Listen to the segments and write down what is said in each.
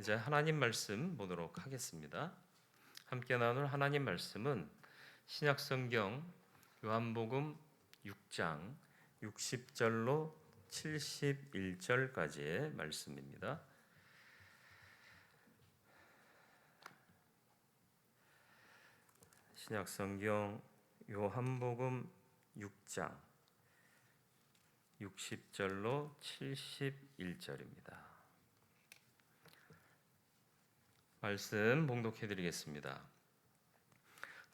이제 하나님 말씀 보도록 하겠습니다. 함께 나눌 하나님 말씀은 신약성경 요한복음 6장 60절로 71절까지의 말씀입니다. 신약성경 요한복음 6장 60절로 71절입니다. 말씀 봉독해 드리겠습니다.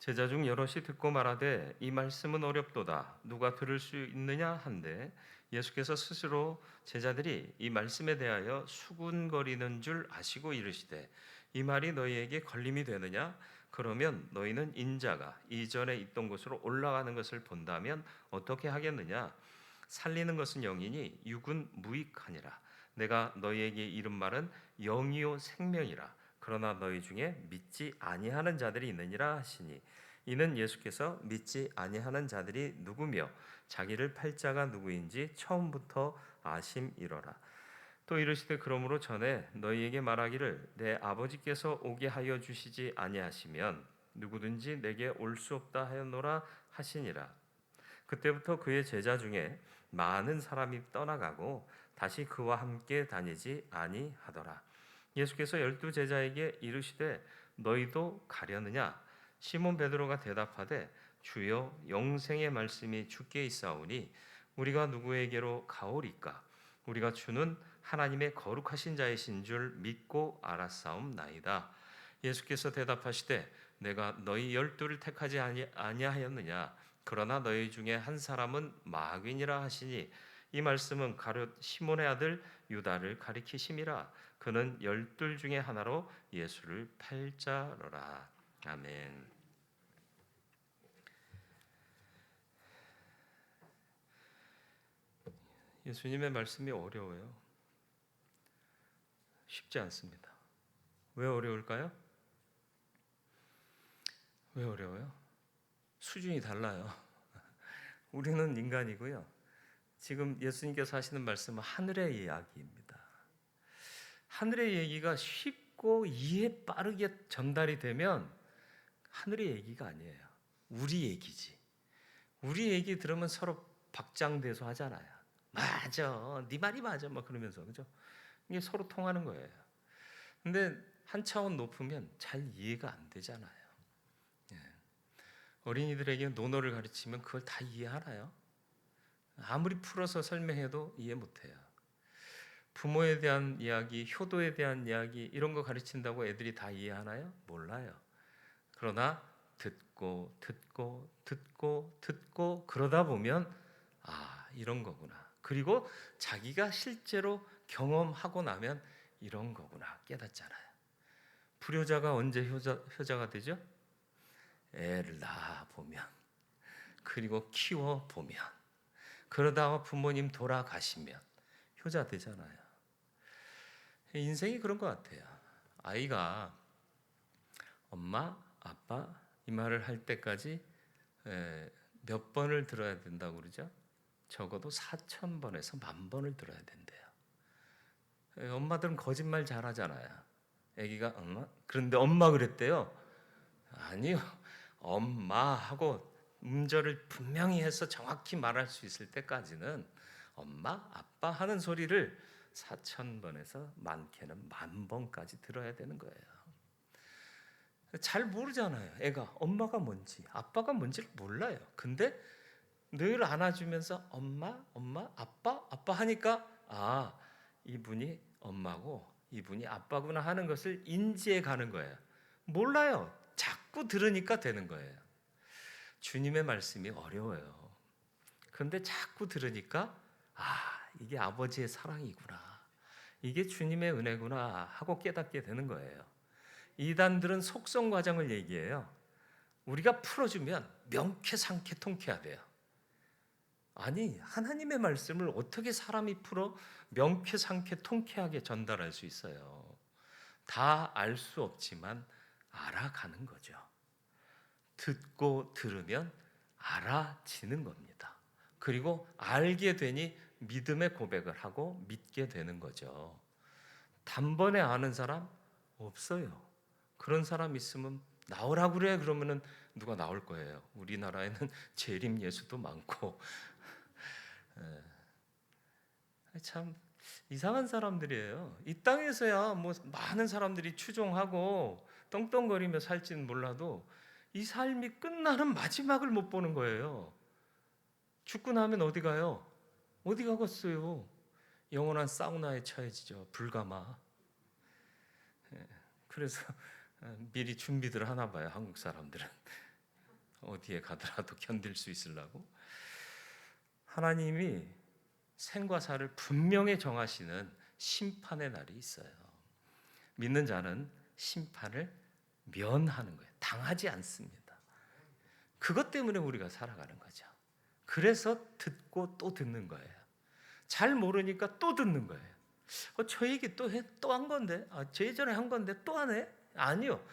제자 중 여럿이 듣고 말하되 이 말씀은 어렵도다 누가 들을 수 있느냐 한데 예수께서 스스로 제자들이 이 말씀에 대하여 수군거리는 줄 아시고 이르시되 이 말이 너희에게 걸림이 되느냐 그러면 너희는 인자가 이전에 있던 곳으로 올라가는 것을 본다면 어떻게 하겠느냐 살리는 것은 영이니 육은 무익하니라 내가 너희에게 이른 말은 영이요 생명이라 그러나 너희 중에 믿지 아니하는 자들이 있느니라 하시니 이는 예수께서 믿지 아니하는 자들이 누구며 자기를 팔 자가 누구인지 처음부터 아심이로라. 또 이르시되 그러므로 전에 너희에게 말하기를 내 아버지께서 오게 하여 주시지 아니하시면 누구든지 내게 올 수 없다 하였노라 하시니라. 그때부터 그의 제자 중에 많은 사람이 떠나가고 다시 그와 함께 다니지 아니하더라. 예수께서 12 제자에게 이르시되 너희도 가려느냐? 시몬 베드로가 대답하되 주여 영생의 말씀이 주께 있사오니 우리가 누구에게로 가오리까? 우리가 주는 하나님의 거룩하신 자이신 줄 믿고 알았사옵나이다. 예수께서 대답하시되 내가 너희 12를 택하지 아니하였느냐? 그러나 너희 중에 한 사람은 마귀니라 하시니 이 말씀은 가룟 시몬의 아들 유다를 가리키심이라. 그는 12 중에 하나로 예수를 팔 자로라. 아멘. 예수님의 말씀이 어려워요. 쉽지 않습니다. 왜 어려울까요? 왜 어려워요? 수준이 달라요. 우리는 인간이고요. 지금 예수님께서 하시는 말씀은 하늘의 이야기입니다. 하늘의 얘기가 쉽고 이해 빠르게 전달이 되면 하늘의 얘기가 아니에요. 우리 얘기지. 우리 얘기 들으면 서로 박장대소 하잖아요. 맞아, 네 말이 맞아, 막 그러면서 그죠? 이게 서로 통하는 거예요. 근데 한 차원 높으면 잘 이해가 안 되잖아요. 예. 어린이들에게 논어를 가르치면 그걸 다 이해하나요? 아무리 풀어서 설명해도 이해 못해요. 부모에 대한 이야기, 효도에 대한 이야기 이런 거 가르친다고 애들이 다 이해하나요? 몰라요. 그러나 듣고 그러다 보면 이런 거구나. 그리고 자기가 실제로 경험하고 나면 이런 거구나 깨닫잖아요. 불효자가 언제 효자가 되죠? 애를 낳아 보면, 그리고 키워 보면, 그러다가 부모님 돌아가시면 효자 되잖아요. 인생이 그런 것 같아요. 아이가 엄마, 아빠 이 말을 할 때까지 몇 번을 들어야 된다고 그러죠? 적어도 4,000번에서 10,000번을 들어야 된대요. 엄마들은 거짓말 잘하잖아요. 아기가 엄마? 그런데 엄마 그랬대요. 아니요. 엄마 하고 음절을 분명히 해서 정확히 말할 수 있을 때까지는 엄마, 아빠 하는 소리를 4,000번에서 많게는 10,000번까지 들어야 되는 거예요. 잘 모르잖아요. 애가 엄마가 뭔지 아빠가 뭔지를 몰라요. 근데 늘 안아주면서 엄마, 아빠 하니까 이분이 엄마고 이분이 아빠구나 하는 것을 인지해 가는 거예요. 몰라요. 자꾸 들으니까 되는 거예요. 주님의 말씀이 어려워요. 그런데 자꾸 들으니까 이게 아버지의 사랑이구나. 이게 주님의 은혜구나 하고 깨닫게 되는 거예요. 이단들은 속성 과정을 얘기해요. 우리가 풀어주면 명쾌상쾌 통쾌하대요. 아니, 하나님의 말씀을 어떻게 사람이 풀어 명쾌상쾌 통쾌하게 전달할 수 있어요? 다 알 수 없지만 알아가는 거죠. 듣고 들으면 알아지는 겁니다. 그리고 알게 되니 믿음의 고백을 하고 믿게 되는 거죠. 단번에 아는 사람 없어요. 그런 사람 있으면 나오라고 그래. 그러면은 누가 나올 거예요. 우리나라에는 재림 예수도 많고 참 이상한 사람들이에요. 이 땅에서야 뭐 많은 사람들이 추종하고 떵떵거리며 살지는 몰라도 이 삶이 끝나는 마지막을 못 보는 거예요. 죽고 나면 어디 가요? 어디 가겠어요? 영원한 사우나에 처해지죠. 불가마. 그래서 미리 준비들 하나 봐요. 한국 사람들은 어디에 가더라도 견딜 수 있으려고. 하나님이 생과 사를 분명히 정하시는 심판의 날이 있어요. 믿는 자는 심판을 면하는 거예요. 당하지 않습니다. 그것 때문에 우리가 살아가는 거죠. 그래서 듣고 또 듣는 거예요. 잘 모르니까 또 듣는 거예요. 저 얘기 또 한 건데, 저 예전에 한 건데 또 하네? 아니요.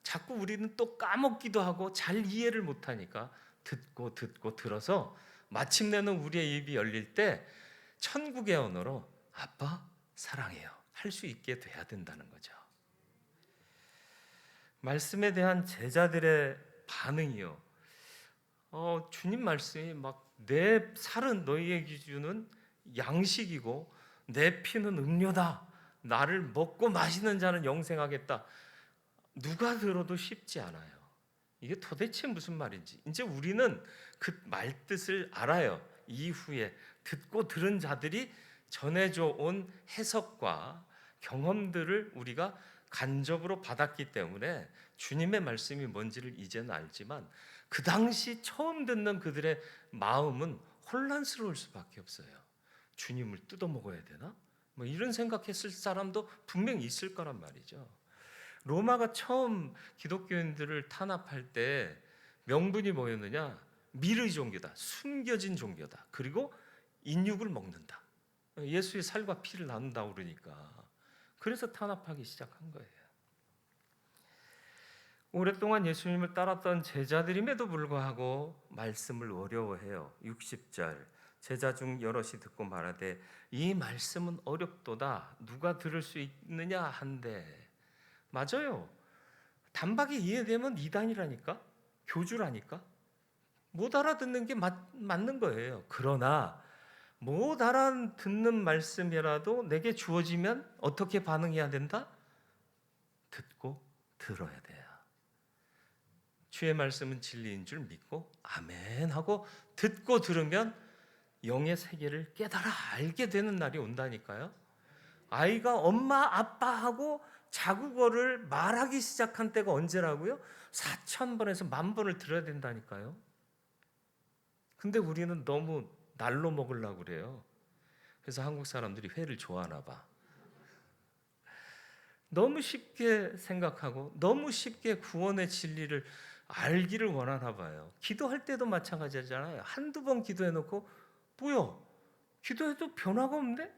자꾸 우리는 또 까먹기도 하고 잘 이해를 못하니까 듣고 들어서 마침내는 우리의 입이 열릴 때 천국의 언어로 아빠 사랑해요 할 수 있게 돼야 된다는 거죠. 말씀에 대한 제자들의 반응이요. 주님 말씀이 막 내 살은 너희의 기준은 양식이고 내 피는 음료다. 나를 먹고 마시는 자는 영생하겠다. 누가 들어도 쉽지 않아요. 이게 도대체 무슨 말인지. 이제 우리는 그 말뜻을 알아요. 이후에 듣고 들은 자들이 전해져 온 해석과 경험들을 우리가 간접으로 받았기 때문에 주님의 말씀이 뭔지를 이제는 알지만 그 당시 처음 듣는 그들의 마음은 혼란스러울 수밖에 없어요. 주님을 뜯어먹어야 되나? 뭐 이런 생각했을 사람도 분명히 있을 거란 말이죠. 로마가 처음 기독교인들을 탄압할 때 명분이 뭐였느냐? 미르의 종교다. 숨겨진 종교다. 그리고 인육을 먹는다. 예수의 살과 피를 나눈다 그러니까. 그래서 탄압하기 시작한 거예요. 오랫동안 예수님을 따랐던 제자들임에도 불구하고 말씀을 어려워해요. 60절 제자 중 여럿이 듣고 말하되 이 말씀은 어렵도다. 누가 들을 수 있느냐 한데. 맞아요. 단박에 이해되면 이단이라니까. 교주라니까. 못 알아듣는 게 맞는 거예요. 그러나 못 알아듣는 말씀이라도 내게 주어지면 어떻게 반응해야 된다? 듣고 들어야 돼요. 주의 말씀은 진리인 줄 믿고 아멘 하고 듣고 들으면 영의 세계를 깨달아 알게 되는 날이 온다니까요. 아이가 엄마 아빠하고 자국어를 말하기 시작한 때가 언제라고요? 4,000번에서 10,000번을 들어야 된다니까요. 근데 우리는 너무 날로 먹으려고 그래요. 그래서 한국 사람들이 회를 좋아하나 봐. 너무 쉽게 생각하고 너무 쉽게 구원의 진리를 알기를 원하나 봐요. 기도할 때도 마찬가지잖아요. 한두 번 기도해놓고 뭐야? 기도해도 변화가 없네?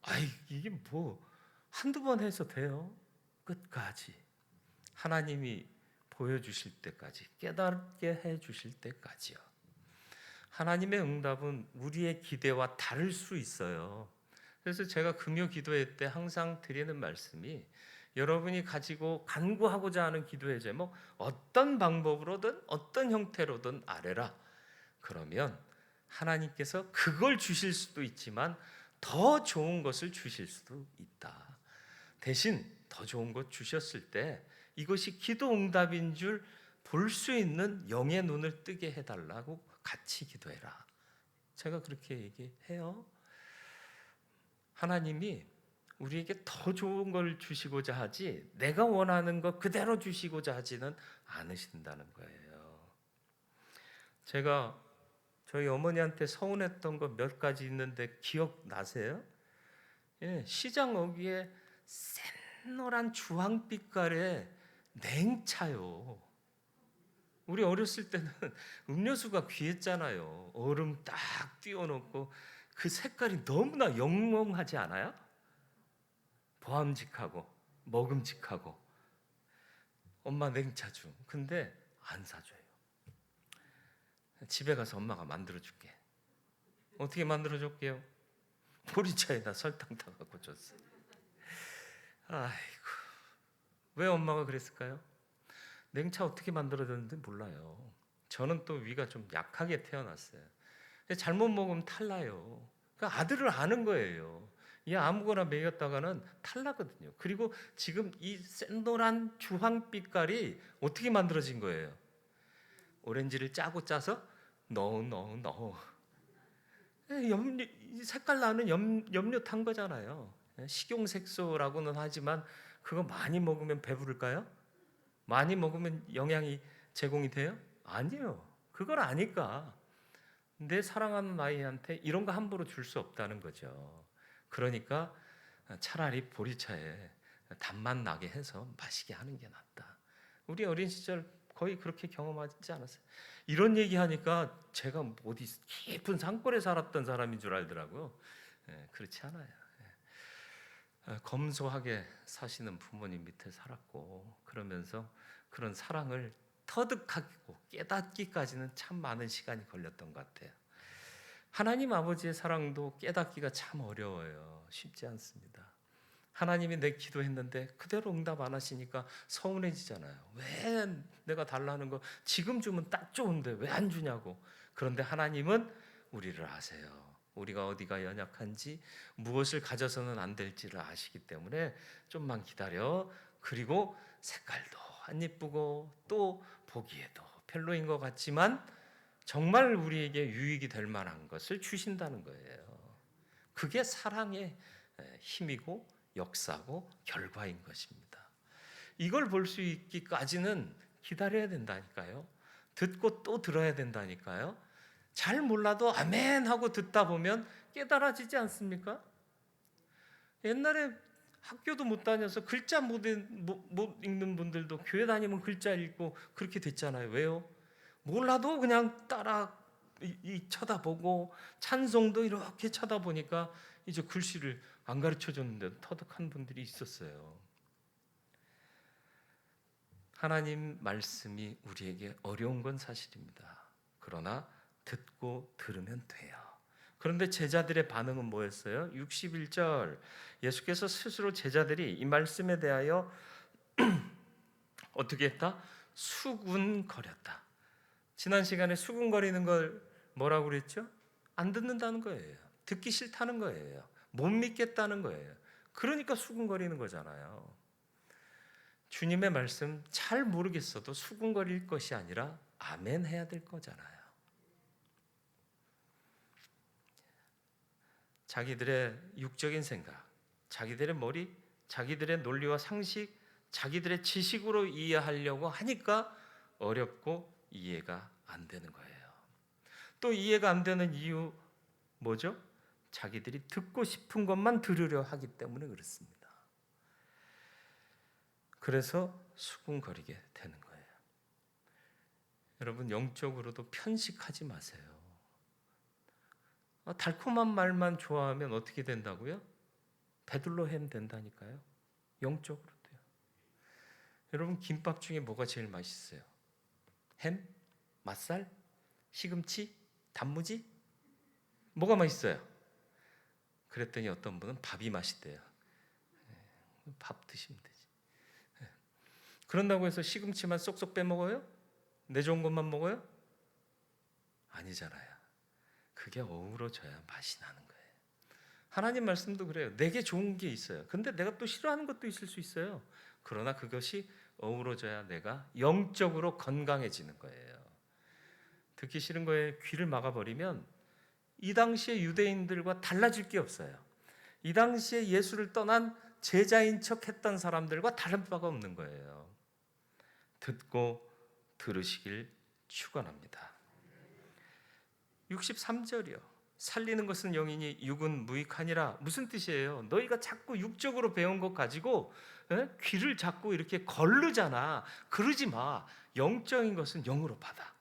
아이 이게 뭐 한두 번 해서 돼요? 끝까지 하나님이 보여주실 때까지 깨닫게 해주실 때까지요. 하나님의 응답은 우리의 기대와 다를 수 있어요. 그래서 제가 금요 기도회 때 항상 드리는 말씀이 여러분이 가지고 간구하고자 하는 기도의 제목 어떤 방법으로든 어떤 형태로든 아뢰라. 그러면 하나님께서 그걸 주실 수도 있지만 더 좋은 것을 주실 수도 있다. 대신 더 좋은 것 주셨을 때 이것이 기도 응답인 줄 볼 수 있는 영의 눈을 뜨게 해달라고 같이 기도해라. 제가 그렇게 얘기해요. 하나님이 우리에게 더 좋은 걸 주시고자 하지 내가 원하는 것 그대로 주시고자 하지는 않으신다는 거예요. 제가 저희 어머니한테 서운했던 거 몇 가지 있는데 기억나세요? 예, 시장 어귀에 샛노란 주황빛깔의 냉차요. 우리 어렸을 때는 음료수가 귀했잖아요. 얼음 딱 띄워놓고 그 색깔이 너무나 영롱하지 않아요? 보암직하고 먹음직하고. 엄마 냉차주. 근데 안 사줘요. 집에 가서 엄마가 만들어줄게. 어떻게 만들어줄게요? 보리차에다 설탕 타갖고 줬어요. 아이고. 왜 엄마가 그랬을까요? 냉차 어떻게 만들어졌는지 몰라요. 저는 또 위가 좀 약하게 태어났어요. 잘못 먹으면 탈나요. 그러니까 아들을 아는 거예요. 얘 아무거나 먹였다가는 탈나거든요. 그리고 지금 이 샌노란 주황빛깔이 어떻게 만들어진 거예요? 오렌지를 짜고 짜서 넣어. 염료, 색깔 나는 염료 탄 거잖아요. 식용색소라고는 하지만 그거 많이 먹으면 배부를까요? 많이 먹으면 영양이 제공이 돼요? 아니요. 그걸 아니까 내 사랑하는 아이한테 이런 거 함부로 줄 수 없다는 거죠. 그러니까 차라리 보리차에 단맛 나게 해서 마시게 하는 게 낫다. 우리 어린 시절 거의 그렇게 경험하지 않았어요. 이런 얘기하니까 제가 어디 깊은 산골에 살았던 사람인 줄 알더라고요. 그렇지 않아요. 검소하게 사시는 부모님 밑에 살았고 그러면서 그런 사랑을 터득하고 깨닫기까지는 참 많은 시간이 걸렸던 것 같아요. 하나님 아버지의 사랑도 깨닫기가 참 어려워요. 쉽지 않습니다. 하나님이 내 기도했는데 그대로 응답 안 하시니까 서운해지잖아요. 왜 내가 달라는 거 지금 주면 딱 좋은데 왜 안 주냐고. 그런데 하나님은 우리를 아세요. 우리가 어디가 연약한지 무엇을 가져서는 안 될지를 아시기 때문에 좀만 기다려. 그리고 색깔도 안 예쁘고 또 보기에도 별로인 것 같지만 정말 우리에게 유익이 될 만한 것을 주신다는 거예요. 그게 사랑의 힘이고 역사고 결과인 것입니다. 이걸 볼 수 있기까지는 기다려야 된다니까요. 듣고 또 들어야 된다니까요. 잘 몰라도 아멘 하고 듣다 보면 깨달아지지 않습니까? 옛날에 학교도 못 다녀서 글자 못 읽는 분들도 교회 다니면 글자 읽고 그렇게 됐잖아요. 왜요? 몰라도 그냥 따라 쳐다보고 찬송도 이렇게 쳐다보니까 이제 글씨를 안 가르쳐 줬는데도 터득한 분들이 있었어요. 하나님 말씀이 우리에게 어려운 건 사실입니다. 그러나 듣고 들으면 돼요. 그런데 제자들의 반응은 뭐였어요? 61절 예수께서 스스로 제자들이 이 말씀에 대하여 어떻게 했다? 수군거렸다. 지난 시간에 수군거리는 걸 뭐라고 그랬죠? 안 듣는다는 거예요. 듣기 싫다는 거예요. 못 믿겠다는 거예요. 그러니까 수군거리는 거잖아요. 주님의 말씀 잘 모르겠어도 수군거릴 것이 아니라 아멘 해야 될 거잖아요. 자기들의 육적인 생각, 자기들의 머리, 자기들의 논리와 상식, 자기들의 지식으로 이해하려고 하니까 어렵고 이해가 안 되는 거예요. 또 이해가 안 되는 이유 뭐죠? 자기들이 듣고 싶은 것만 들으려 하기 때문에 그렇습니다. 그래서 수군거리게 되는 거예요. 여러분 영적으로도 편식하지 마세요. 달콤한 말만 좋아하면 어떻게 된다고요? 배둘러 햄 된다니까요. 영적으로도요. 여러분 김밥 중에 뭐가 제일 맛있어요? 햄? 맛살? 시금치? 단무지? 뭐가 맛있어요? 그랬더니 어떤 분은 밥이 맛있대요. 밥 드시면 되지. 그런다고 해서 시금치만 쏙쏙 빼먹어요? 내 좋은 것만 먹어요? 아니잖아요. 그게 어우러져야 맛이 나는 거예요. 하나님 말씀도 그래요. 내게 좋은 게 있어요. 근데 내가 또 싫어하는 것도 있을 수 있어요. 그러나 그것이 어우러져야 내가 영적으로 건강해지는 거예요. 듣기 싫은 거에 귀를 막아버리면 이 당시에 유대인들과 달라질 게 없어요. 이 당시에 예수를 떠난 제자인 척 했던 사람들과 다른 바가 없는 거예요. 듣고 들으시길 축원합니다. 63절이요. 살리는 것은 영이니 육은 무익하니라. 무슨 뜻이에요? 너희가 자꾸 육적으로 배운 것 가지고 귀를 자꾸 이렇게 거르잖아. 그러지 마. 영적인 것은 영으로 받아.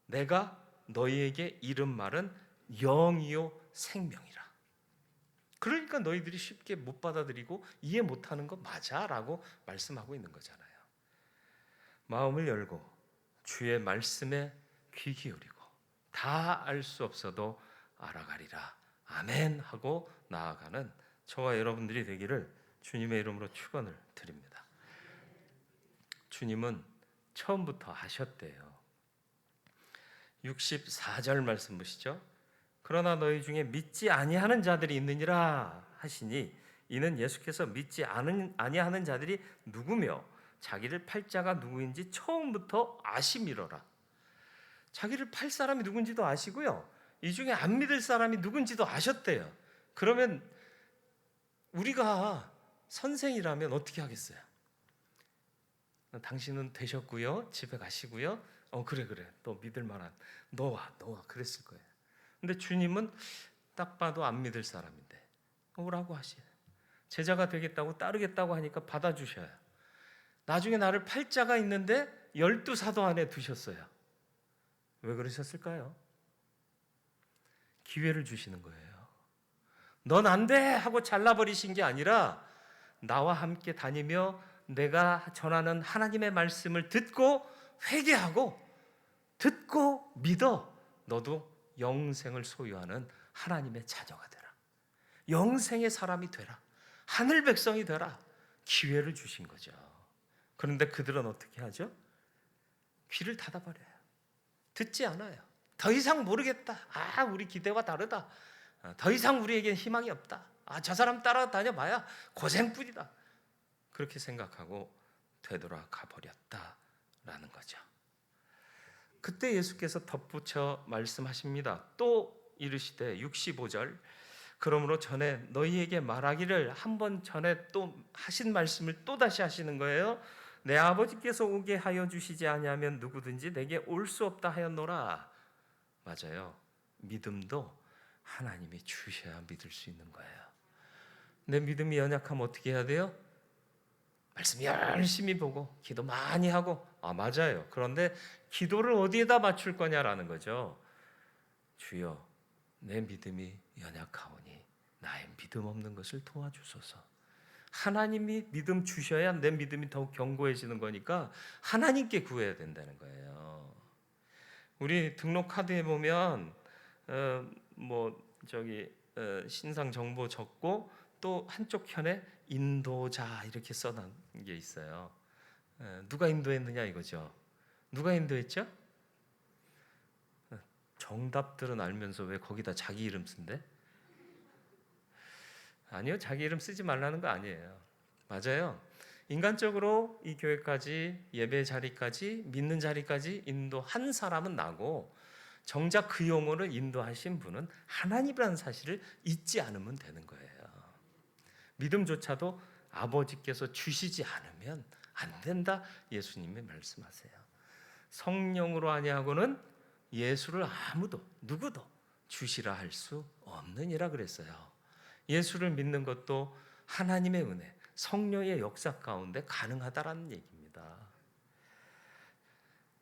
내가 너희에게 이른 말은 영이요 생명이라. 그러니까 너희들이 쉽게 못 받아들이고 이해 못하는 거 맞아라고 말씀하고 있는 거잖아요. 마음을 열고 주의 말씀에 귀 기울이고 다 알 수 없어도 알아가리라. 아멘 하고 나아가는 저와 여러분들이 되기를 주님의 이름으로 축원을 드립니다. 주님은 처음부터 아셨대요. 64절 말씀 보시죠. 그러나 너희 중에 믿지 아니하는 자들이 있느니라 하시니 이는 예수께서 믿지 아니하는 자들이 누구며 자기를 팔 자가 누구인지 처음부터 아심이로라. 자기를 팔 사람이 누군지도 아시고요. 이 중에 안 믿을 사람이 누군지도 아셨대요. 그러면 우리가 선생이라면 어떻게 하겠어요? 당신은 되셨고요. 집에 가시고요. 그래 너 믿을 만한 너와 그랬을 거예요. 근데 주님은 딱 봐도 안 믿을 사람인데 오라고 하시요. 제자가 되겠다고 따르겠다고 하니까 받아주셔요. 나중에 나를 팔 자가 있는데 12사도 안에 두셨어요. 왜 그러셨을까요? 기회를 주시는 거예요. 넌 안 돼 하고 잘라버리신 게 아니라 나와 함께 다니며 내가 전하는 하나님의 말씀을 듣고 회개하고 듣고 믿어. 너도 영생을 소유하는 하나님의 자녀가 되라. 영생의 사람이 되라. 하늘 백성이 되라. 기회를 주신 거죠. 그런데 그들은 어떻게 하죠? 귀를 닫아버려요. 듣지 않아요. 더 이상 모르겠다. 우리 기대와 다르다. 더 이상 우리에겐 희망이 없다. 저 사람 따라다녀봐야 고생뿐이다. 그렇게 생각하고 되돌아가 버렸다라는 거죠. 그때 예수께서 덧붙여 말씀하십니다. 또 이르시되 65절 그러므로 전에 너희에게 말하기를 한 번 전에 또 하신 말씀을 또 다시 하시는 거예요. 내 아버지께서 오게 하여 주시지 아니하면 누구든지 내게 올 수 없다 하였노라. 맞아요. 믿음도 하나님이 주셔야 믿을 수 있는 거예요. 내 믿음이 연약하면 어떻게 해야 돼요? 말씀 열심히 보고 기도 많이 하고 맞아요. 그런데 기도를 어디에다 맞출 거냐라는 거죠. 주여 내 믿음이 연약하오니 나의 믿음 없는 것을 도와주소서. 하나님이 믿음 주셔야 내 믿음이 더욱 견고해지는 거니까 하나님께 구해야 된다는 거예요. 우리 등록 카드에 보면 신상 정보 적고 또 한쪽 편에 인도자 이렇게 써놓은 게 있어요. 누가 인도했느냐 이거죠. 누가 인도했죠? 정답들은 알면서 왜 거기다 자기 이름 쓴대? 아니요, 자기 이름 쓰지 말라는 거 아니에요. 맞아요. 인간적으로 이 교회까지 예배 자리까지 믿는 자리까지 인도한 사람은 나고 정작 그 용어를 인도하신 분은 하나님이라는 사실을 잊지 않으면 되는 거예요. 믿음조차도 아버지께서 주시지 않으면 안 된다. 예수님이 말씀하세요. 성령으로 아니하고는 예수를 누구도 주시라 할 수 없느니라 그랬어요. 예수를 믿는 것도 하나님의 은혜, 성령의 역사 가운데 가능하다라는 얘기입니다.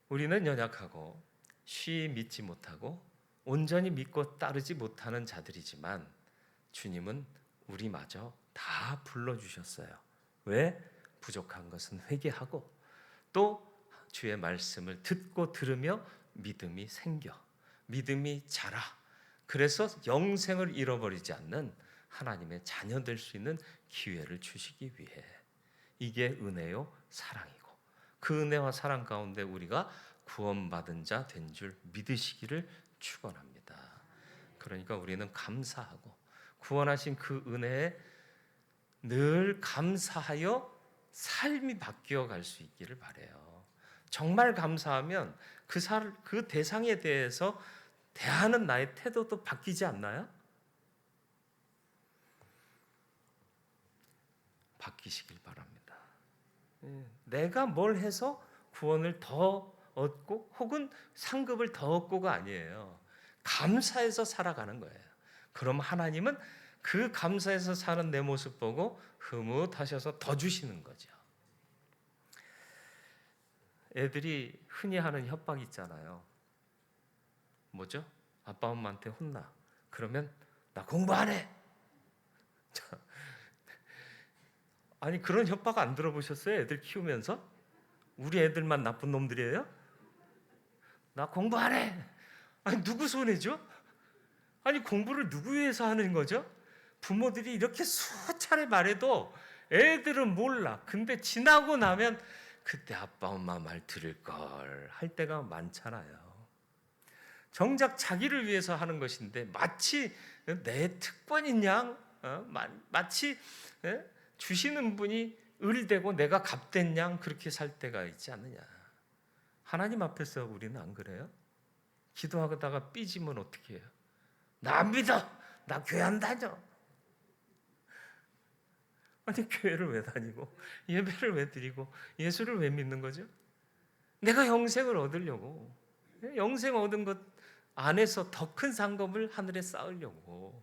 우리는 연약하고 쉬이 믿지 못하고 온전히 믿고 따르지 못하는 자들이지만 주님은 우리마저 다 불러주셨어요. 왜? 부족한 것은 회개하고 또 주의 말씀을 듣고 들으며 믿음이 생겨 믿음이 자라. 그래서 영생을 잃어버리지 않는 하나님의 자녀 될 수 있는 기회를 주시기 위해 이게 은혜요 사랑이고 그 은혜와 사랑 가운데 우리가 구원받은 자 된 줄 믿으시기를 축원합니다. 그러니까 우리는 감사하고 구원하신 그 은혜에 늘 감사하여 삶이 바뀌어 갈 수 있기를 바라요. 정말 감사하면 그 대상에 대해서 대하는 나의 태도도 바뀌지 않나요? 바뀌시길 바랍니다. 내가 뭘 해서 구원을 더 얻고 혹은 상급을 더 얻고가 아니에요. 감사해서 살아가는 거예요. 그럼 하나님은 그 감사해서 사는 내 모습 보고 흐뭇하셔서 더 주시는 거죠. 애들이 흔히 하는 협박 있잖아요. 뭐죠? 아빠 엄마한테 혼나. 그러면 나 공부 안 해. 아니 그런 협박 안 들어보셨어요? 애들 키우면서? 우리 애들만 나쁜 놈들이에요? 나 공부 안 해. 아니 누구 손해죠? 아니 공부를 누구 위해서 하는 거죠? 부모들이 이렇게 수차례 말해도 애들은 몰라. 근데 지나고 나면 그때 아빠 엄마 말 들을 걸 할 때가 많잖아요. 정작 자기를 위해서 하는 것인데 마치 내 특권인 양, 마치 주시는 분이 을되고 내가 갑된 양 그렇게 살 때가 있지 않느냐. 하나님 앞에서 우리는 안 그래요? 기도하다가 삐지면 어떻게 해요? 나 안 믿어. 나 교회 안 다녀. 아니 교회를 왜 다니고 예배를 왜 드리고 예수를 왜 믿는 거죠? 내가 영생을 얻으려고, 영생 얻은 것 안에서 더 큰 상급을 하늘에 쌓으려고.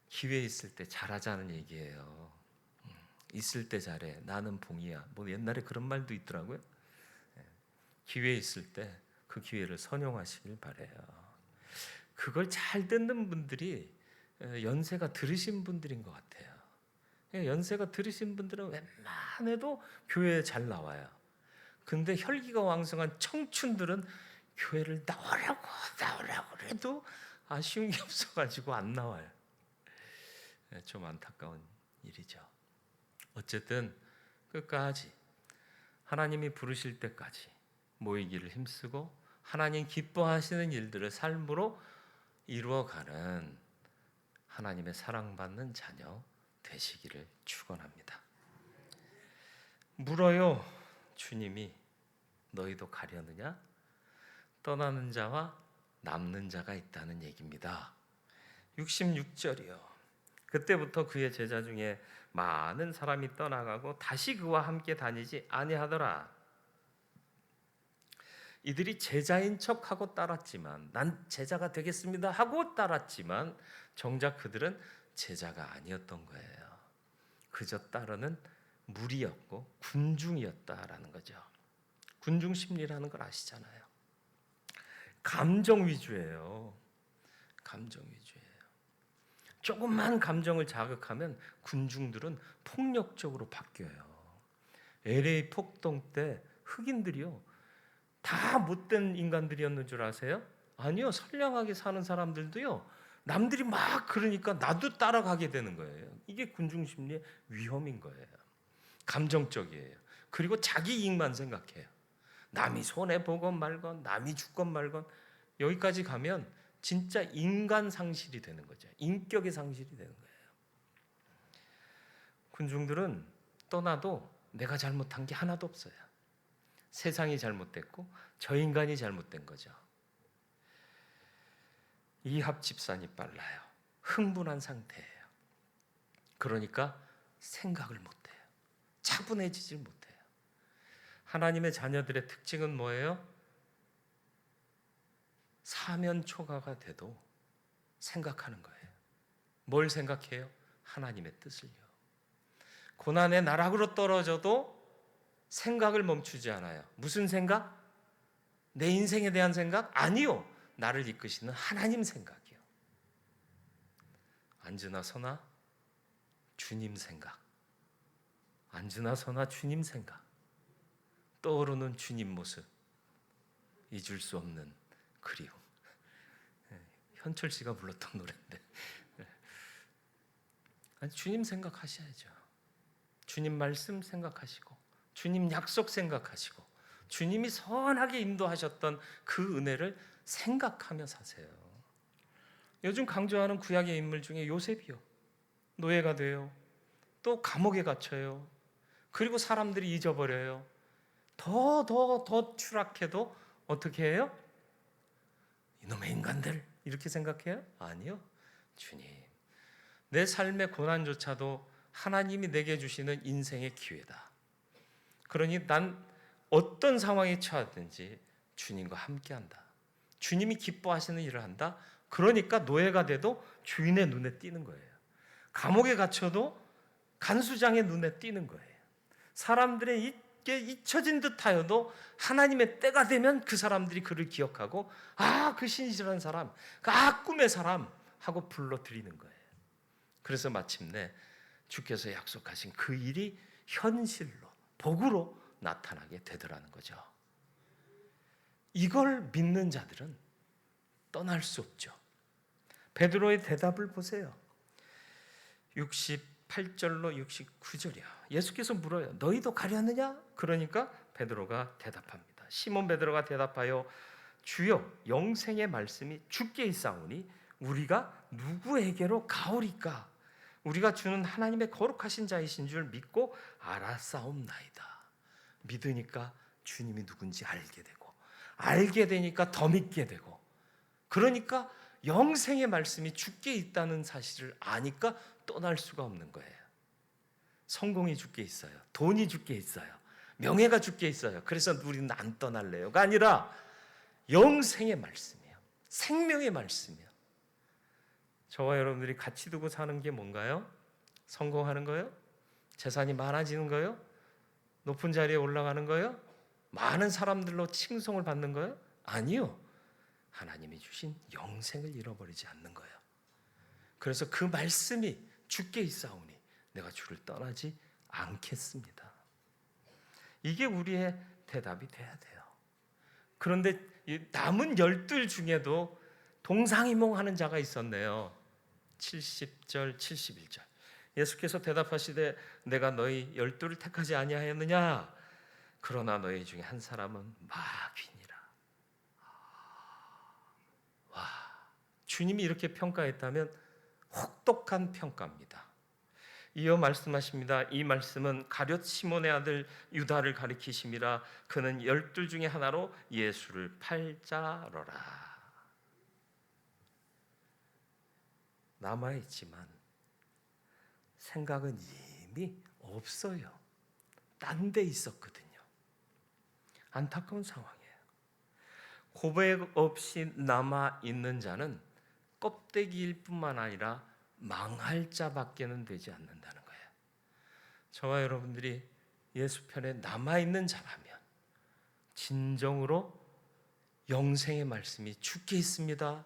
기회 있을 때 잘하자는 얘기예요. 있을 때 잘해. 나는 봉이야. 뭐 옛날에 그런 말도 있더라고요. 기회 있을 때 그 기회를 선용하시길 바래요. 그걸 잘 듣는 분들이 연세가 들으신 분들인 것 같아요. 연세가 들으신 분들은 웬만해도 교회에 잘 나와요. 근데 혈기가 왕성한 청춘들은 교회를 나오라고 해도 아쉬운 게 없어가지고 안 나와요. 좀 안타까운 일이죠. 어쨌든 끝까지 하나님이 부르실 때까지 모이기를 힘쓰고 하나님 기뻐하시는 일들을 삶으로 이루어가는 하나님의 사랑받는 자녀 되시기를 축원합니다. 물어요. 주님이 너희도 가려느냐? 떠나는 자와 남는 자가 있다는 얘기입니다. 66절이요. 그때부터 그의 제자 중에 많은 사람이 떠나가고 다시 그와 함께 다니지 아니하더라. 이들이 제자인 척하고 따랐지만, 난 제자가 되겠습니다 하고 따랐지만 정작 그들은 제자가 아니었던 거예요. 그저 따르는 무리였고 군중이었다라는 거죠. 군중 심리라는 걸 아시잖아요. 감정 위주예요. 감정 위주예요. 조금만 감정을 자극하면 군중들은 폭력적으로 바뀌어요. LA 폭동 때 흑인들이요, 다 못된 인간들이었는 줄 아세요? 아니요. 선량하게 사는 사람들도요, 남들이 막 그러니까 나도 따라가게 되는 거예요. 이게 군중 심리의 위험인 거예요. 감정적이에요. 그리고 자기 이익만 생각해요. 남이 손해보건 말건, 남이 죽건 말건, 여기까지 가면 진짜 인간 상실이 되는 거죠. 인격의 상실이 되는 거예요. 군중들은 떠나도 내가 잘못한 게 하나도 없어요. 세상이 잘못됐고 저 인간이 잘못된 거죠. 이합 집산이 빨라요. 흥분한 상태예요. 그러니까 생각을 못해요. 차분해지질 못해요. 하나님의 자녀들의 특징은 뭐예요? 사면 초가가 돼도 생각하는 거예요. 뭘 생각해요? 하나님의 뜻을요. 고난의 나락으로 떨어져도 생각을 멈추지 않아요. 무슨 생각? 내 인생에 대한 생각? 아니요. 나를 이끄시는 하나님 생각이요. 앉으나 서나 주님 생각. 앉으나 서나 주님 생각. 떠오르는 주님 모습. 잊을 수 없는 그리움. 현철 씨가 불렀던 노래인데. 아니, 주님 생각하셔야죠. 주님 말씀 생각하시고, 주님 약속 생각하시고, 주님이 선하게 인도하셨던 그 은혜를 생각하며 사세요. 요즘 강조하는 구약의 인물 중에 요셉이요, 노예가 돼요. 또 감옥에 갇혀요. 그리고 사람들이 잊어버려요. 더 추락해도 어떻게 해요? 이놈의 인간들 이렇게 생각해요? 아니요. 주님, 내 삶의 고난조차도 하나님이 내게 주시는 인생의 기회다. 그러니 난 어떤 상황에 처하든지 주님과 함께한다. 주님이 기뻐하시는 일을 한다. 그러니까 노예가 돼도 주인의 눈에 띄는 거예요. 감옥에 갇혀도 간수장의 눈에 띄는 거예요. 사람들의 이게 잊혀진 듯하여도 하나님의 때가 되면 그 사람들이 그를 기억하고, 아, 그 신실한 사람, 아, 꿈의 사람 하고 불러드리는 거예요. 그래서 마침내 주께서 약속하신 그 일이 현실로, 복으로 나타나게 되더라는 거죠. 이걸 믿는 자들은 떠날 수 없죠. 베드로의 대답을 보세요. 68절로 69절이야. 예수께서 물어요. 너희도 가려느냐? 그러니까 베드로가 대답합니다. 시몬 베드로가 대답하여 주여 영생의 말씀이 주께 있사오니 우리가 누구에게로 가오리까? 우리가 주는 하나님의 거룩하신 자이신 줄 믿고 알았사옵나이다. 믿으니까 주님이 누군지 알게 되고, 알게 되니까 더 믿게 되고, 그러니까 영생의 말씀이 주께 있다는 사실을 아니까 떠날 수가 없는 거예요. 성공이 주께 있어요. 돈이 주께 있어요. 명예가 주께 있어요. 그래서 우리는 안 떠날래요가 아니라 영생의 말씀이에요. 생명의 말씀이에요. 저와 여러분들이 같이 두고 사는 게 뭔가요? 성공하는 거요? 재산이 많아지는 거요? 높은 자리에 올라가는 거요? 많은 사람들로 칭송을 받는 거요? 아니요. 하나님이 주신 영생을 잃어버리지 않는 거예요. 그래서 그 말씀이 주께 있사오니 내가 주를 떠나지 않겠습니다. 이게 우리의 대답이 돼야 돼요. 그런데 남은 12 중에도 동상이몽하는 자가 있었네요. 70절, 71절. 예수께서 대답하시되 내가 너희 12를 택하지 아니하였느냐? 그러나 너희 중에 한 사람은 마귀니라. 와, 주님이 이렇게 평가했다면 혹독한 평가입니다. 이어 말씀하십니다. 이 말씀은 가룟 시몬의 아들 유다를 가리키심이라. 그는 12 중에 하나로 예수를 팔자러라. 남아있지만 생각은 이미 없어요. 딴 데 있었거든요. 안타까운 상황이에요. 고백 없이 남아있는 자는 껍데기일 뿐만 아니라 망할 자밖에는 되지 않는다는 거예요. 저와 여러분들이 예수 편에 남아있는 자라면 진정으로 영생의 말씀이 주께 있습니다.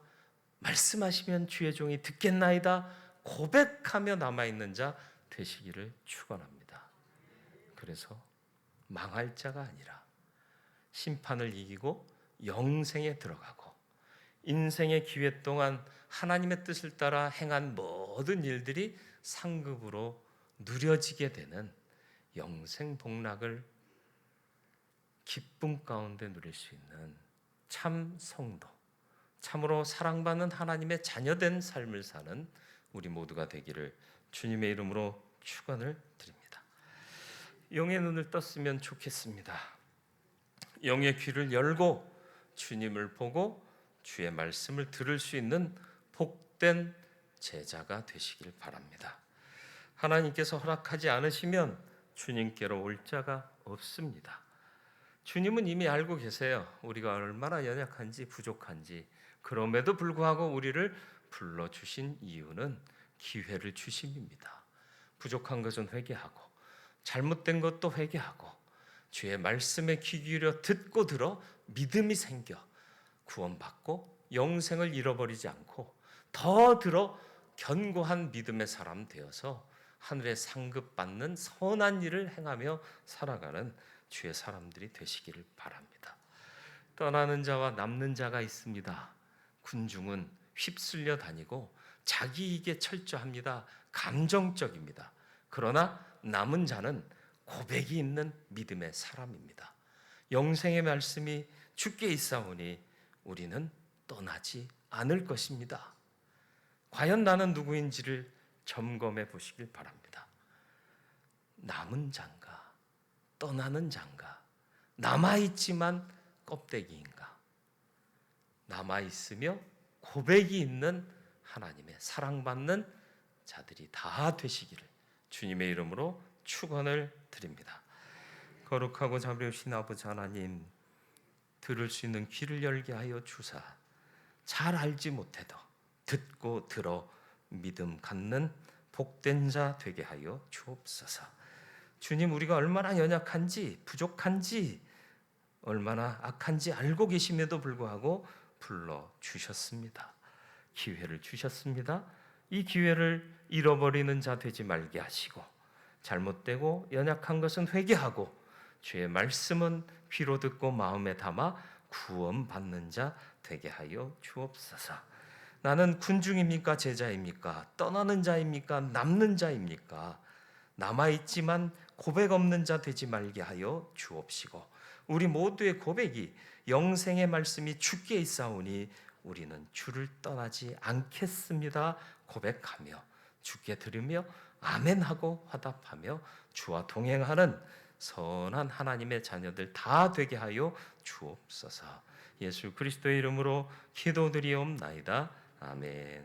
말씀하시면 주의 종이 듣겠나이다. 고백하며 남아있는 자 되시기를 축원합니다. 그래서 망할 자가 아니라 심판을 이기고 영생에 들어가고 인생의 기회 동안 하나님의 뜻을 따라 행한 모든 일들이 상급으로 누려지게 되는 영생 복락을 기쁨 가운데 누릴 수 있는 참 성도, 참으로 사랑받는 하나님의 자녀된 삶을 사는 우리 모두가 되기를 주님의 이름으로 축원을 드립니다. 영의 눈을 떴으면 좋겠습니다. 영의 귀를 열고 주님을 보고 주의 말씀을 들을 수 있는 복된 제자가 되시길 바랍니다. 하나님께서 허락하지 않으시면 주님께로 올 자가 없습니다. 주님은 이미 알고 계세요. 우리가 얼마나 연약한지 부족한지. 그럼에도 불구하고 우리를 불러주신 이유는 기회를 주심입니다. 부족한 것은 회개하고 잘못된 것도 회개하고 주의 말씀에 귀 기울여 듣고 들어 믿음이 생겨 구원받고 영생을 잃어버리지 않고 더 들어 견고한 믿음의 사람 되어서 하늘에 상급받는 선한 일을 행하며 살아가는 주의 사람들이 되시기를 바랍니다. 떠나는 자와 남는 자가 있습니다. 군중은 휩쓸려 다니고 자기에게 철저합니다. 감정적입니다. 그러나 남은 자는 고백이 있는 믿음의 사람입니다. 영생의 말씀이 주께 있사오니 우리는 떠나지 않을 것입니다. 과연 나는 누구인지를 점검해 보시길 바랍니다. 남은 자인가? 떠나는 자인가? 남아있지만 껍데기인가? 남아있으며 고백이 있는 하나님의 사랑받는 자들이 다 되시기를 주님의 이름으로 축원을 드립니다. 거룩하고 자비로우신 아버지 하나님, 들을 수 있는 귀를 열게 하여 주사 잘 알지 못해도 듣고 들어 믿음 갖는 복된 자 되게 하여 주옵소서. 주님, 우리가 얼마나 연약한지 부족한지 얼마나 악한지 알고 계심에도 불구하고 불러주셨습니다. 기회를 주셨습니다. 이 기회를 잃어버리는 자 되지 말게 하시고 잘못되고 연약한 것은 회개하고 주의 말씀은 귀로 듣고 마음에 담아 구원받는 자 되게 하여 주옵소서. 나는 군중입니까? 제자입니까? 떠나는 자입니까? 남는 자입니까? 남아있지만 고백 없는 자 되지 말게 하여 주옵시고, 우리 모두의 고백이 영생의 말씀이 주께 있사오니 우리는 주를 떠나지 않겠습니다 고백하며 주께 들으며 아멘하고 화답하며 주와 동행하는 선한 하나님의 자녀들 다 되게 하여 주옵소서. 예수 그리스도의 이름으로 기도드리옵나이다. 아멘.